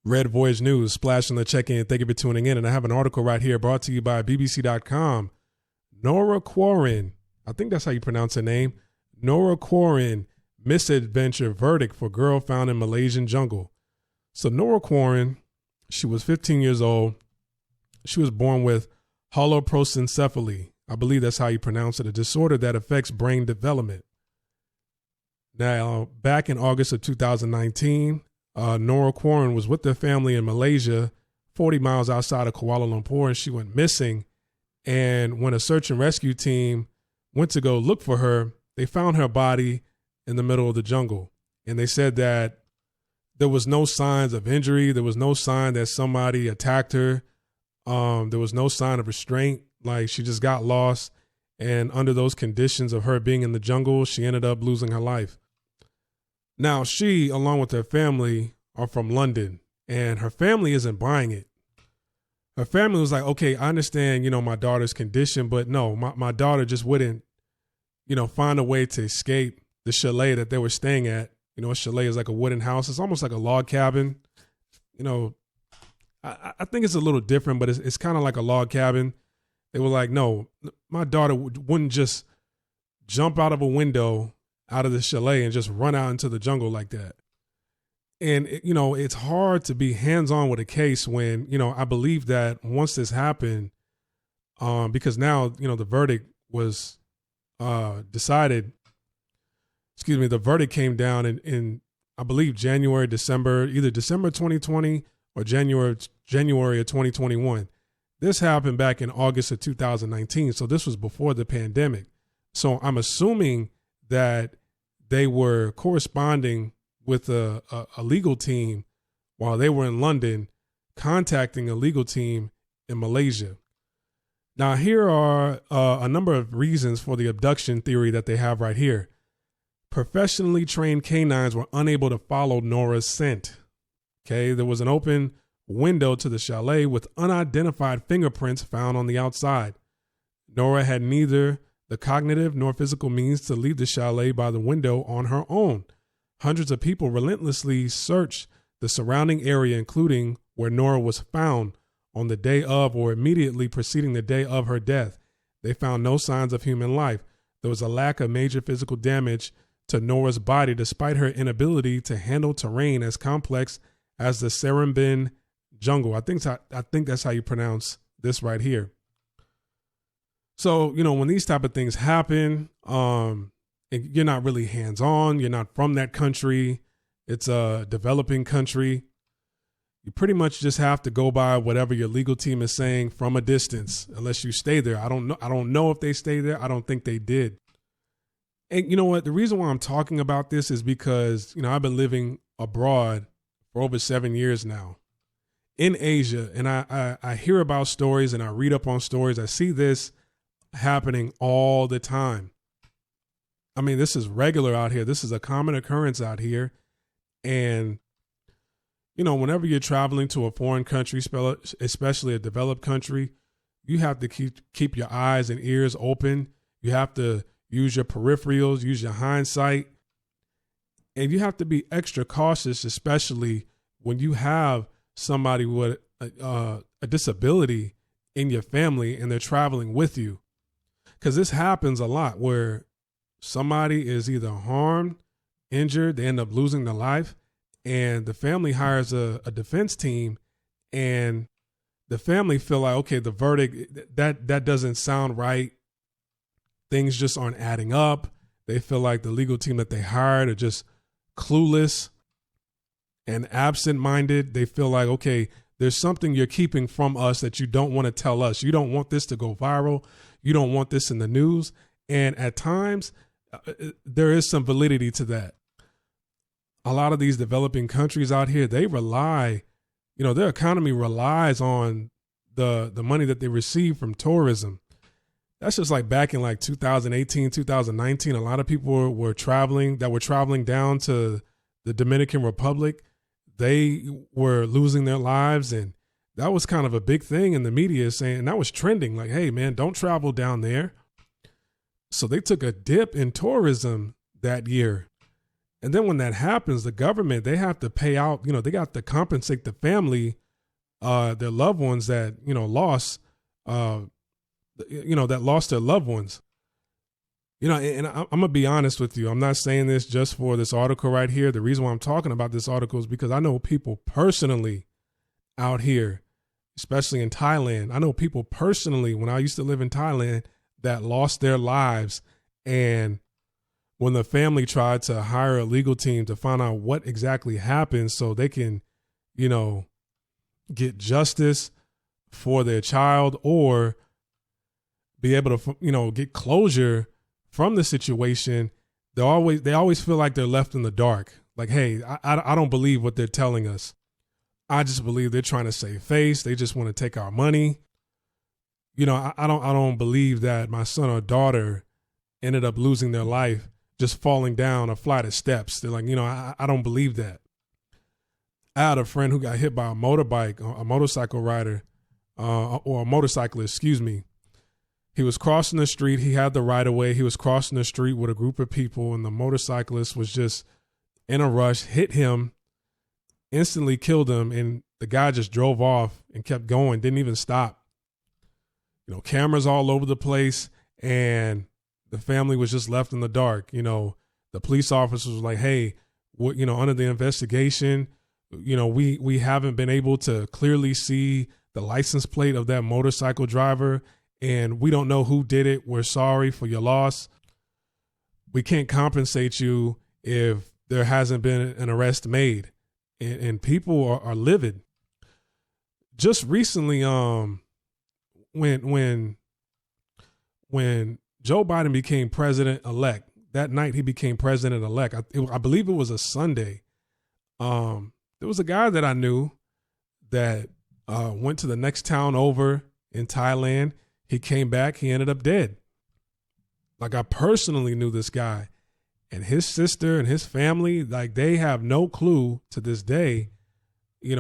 Red Voyage News, splashing the check-in. Thank you for tuning in. And I have an article right here brought to you by BBC.com. Nora Quoirin, I think that's how you pronounce her name. Nora Quoirin, Misadventure verdict for girl found in Malaysian jungle. So Nora Quoirin, she was 15 years old. She was born with holoprosencephaly. I believe that's how you pronounce it, a disorder that affects brain development. Now, back in August of 2019, Nora Quoirin was with her family in Malaysia, 40 miles outside of Kuala Lumpur, and she went missing. And when a search and rescue team went to go look for her, they found her body in the middle of the jungle. And they said that there was no signs of injury. There was no sign that somebody attacked her. There was no sign of restraint. Like, she just got lost. And under those conditions of her being in the jungle, she ended up losing her life. Now, she, along with her family, are from London, and her family isn't buying it. Her family was like, okay, I understand, my daughter's condition, but no, my daughter just wouldn't, find a way to escape the chalet that they were staying at. A chalet is like a wooden house. It's almost like a log cabin. I think it's a little different, but it's kind of like a log cabin. They were like, no, my daughter wouldn't just jump out of a window out of the chalet and just run out into the jungle like that. And, it's hard to be hands-on with a case when, I believe that once this happened, because now, the verdict was decided, the verdict came down in I believe, either December 2020 or January of 2021. This happened back in August of 2019. So this was before the pandemic. So I'm assuming that they were corresponding with a legal team while they were in London, contacting a legal team in Malaysia. Now, here are a number of reasons for the abduction theory that they have right here. Professionally trained canines were unable to follow Nora's scent. Okay, there was an open window to the chalet with unidentified fingerprints found on the outside. Nora had neither the cognitive nor physical means to leave the chalet by the window on her own. Hundreds of people relentlessly searched the surrounding area, including where Nora was found on the day of or immediately preceding the day of her death. They found no signs of human life. There was a lack of major physical damage to Nora's body, despite her inability to handle terrain as complex as the Seremban jungle. I think that's how you pronounce this right here. So, when these type of things happen, you're not really hands-on. You're not from that country. It's a developing country. You pretty much just have to go by whatever your legal team is saying from a distance, unless you stay there. I don't know if they stay there. I don't think they did. And you know what? The reason why I'm talking about this is because, I've been living abroad for over 7 years now in Asia. And I hear about stories and I read up on stories. I see this happening all the time. I mean, this is regular out here. This is a common occurrence out here. And, whenever you're traveling to a foreign country, especially a developed country, you have to keep your eyes and ears open. You have to use your peripherals, use your hindsight. And you have to be extra cautious, especially when you have somebody with a disability in your family and they're traveling with you. Because this happens a lot where somebody is either harmed, injured, they end up losing their life, and the family hires a defense team, and the family feel like, okay, the verdict, that doesn't sound right. Things just aren't adding up. They feel like the legal team that they hired are just clueless and absent-minded. They feel like, okay, there's something you're keeping from us that you don't want to tell us. You don't want this to go viral. You don't want this in the news. And at times, there is some validity to that. A lot of these developing countries out here, they rely, their economy relies on the money that they receive from tourism. That's just like back in 2018, 2019, a lot of people were traveling down to the Dominican Republic. They were losing their lives, and that was kind of a big thing in the media saying, that was trending, like, hey man, don't travel down there. So they took a dip in tourism that year. And then when that happens, the government, they have to pay out, they got to compensate the family, their loved ones that, lost, that lost their loved ones. And I'm going to be honest with you. I'm not saying this just for this article right here. The reason why I'm talking about this article is because I know people personally out here, especially in Thailand. I know people personally, when I used to live in Thailand, that lost their lives. And when the family tried to hire a legal team to find out what exactly happened so they can, get justice for their child or be able to, get closure from the situation, they always feel like they're left in the dark. Like, hey, I don't believe what they're telling us. I just believe they're trying to save face. They just want to take our money. I don't believe that my son or daughter ended up losing their life just falling down a flight of steps. They're like, I don't believe that. I had a friend who got hit by a motorcycle rider, or a motorcyclist, excuse me. He was crossing the street. He had the right of way. He was crossing the street with a group of people, and the motorcyclist was just in a rush, hit him, instantly killed him, and the guy just drove off and kept going, didn't even stop. Cameras all over the place, and the family was just left in the dark. The police officers was like, hey, under the investigation, we haven't been able to clearly see the license plate of that motorcycle driver, and we don't know who did it. We're sorry for your loss. We can't compensate you if there hasn't been an arrest made. And people are livid. Just recently, when Joe Biden became president-elect, that night he became president-elect, I believe it was a Sunday. There was a guy that I knew that went to the next town over in Thailand. He came back. He ended up dead. Like, I personally knew this guy, and his sister and his family, like, they have no clue to this day,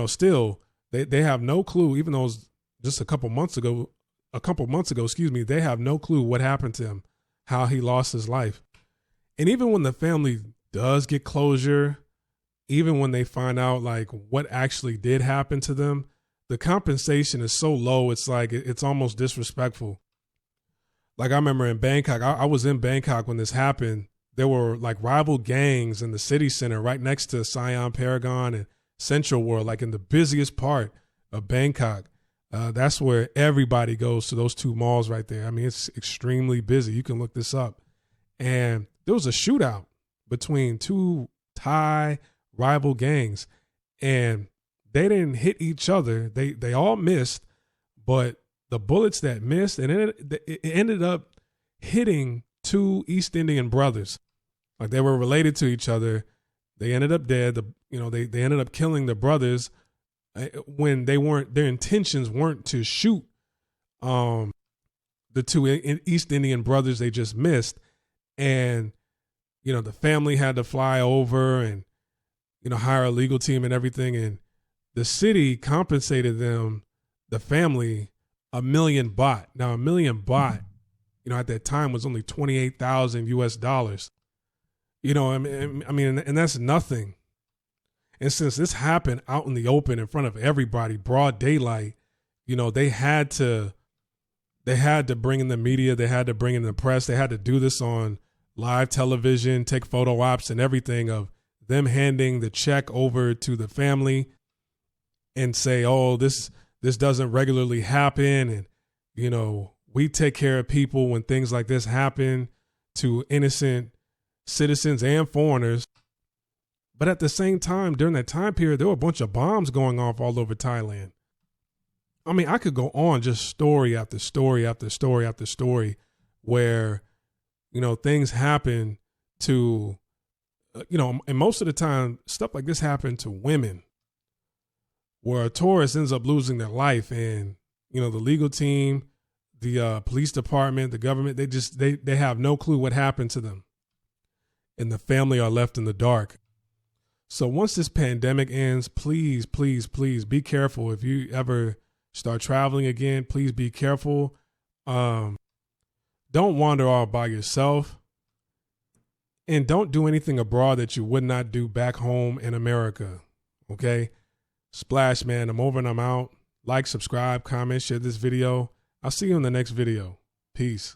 still they have no clue, even though it was just a couple months ago, they have no clue what happened to him, how he lost his life. And even when the family does get closure, even when they find out like what actually did happen to them, the compensation is so low. It's like, it's almost disrespectful. Like, I remember in Bangkok, I was in Bangkok when this happened. There were like rival gangs in the city center right next to Siam Paragon and Central World, like in the busiest part of Bangkok. That's where everybody goes, to those two malls right there. I mean, it's extremely busy. You can look this up. And there was a shootout between two Thai rival gangs, and they didn't hit each other. They all missed, but the bullets that missed, and it ended up hitting two East Indian brothers. Like, they were related to each other. They ended up dead. They ended up killing the brothers when their intentions weren't to shoot the two East Indian brothers they just missed. And, the family had to fly over and, hire a legal team and everything. And the city compensated them, the family, 1 million baht. Now, 1 million baht, at that time was only $28,000 US. I mean, and that's nothing. And since this happened out in the open in front of everybody, broad daylight, they had to bring in the media. They had to bring in the press. They had to do this on live television, take photo ops and everything of them handing the check over to the family and say, oh, this doesn't regularly happen. And, we take care of people when things like this happen to innocent citizens and foreigners. But at the same time, during that time period, there were a bunch of bombs going off all over Thailand. I mean, I could go on just story after story after story after story where, things happen to, and most of the time, stuff like this happened to women, where a tourist ends up losing their life, and, the legal team, the police department, the government, they have no clue what happened to them. And the family are left in the dark. So once this pandemic ends, please, please, please be careful. If you ever start traveling again, please be careful. Don't wander off by yourself. And don't do anything abroad that you would not do back home in America. Okay? Splash, man. I'm over and I'm out. Like, subscribe, comment, share this video. I'll see you in the next video. Peace.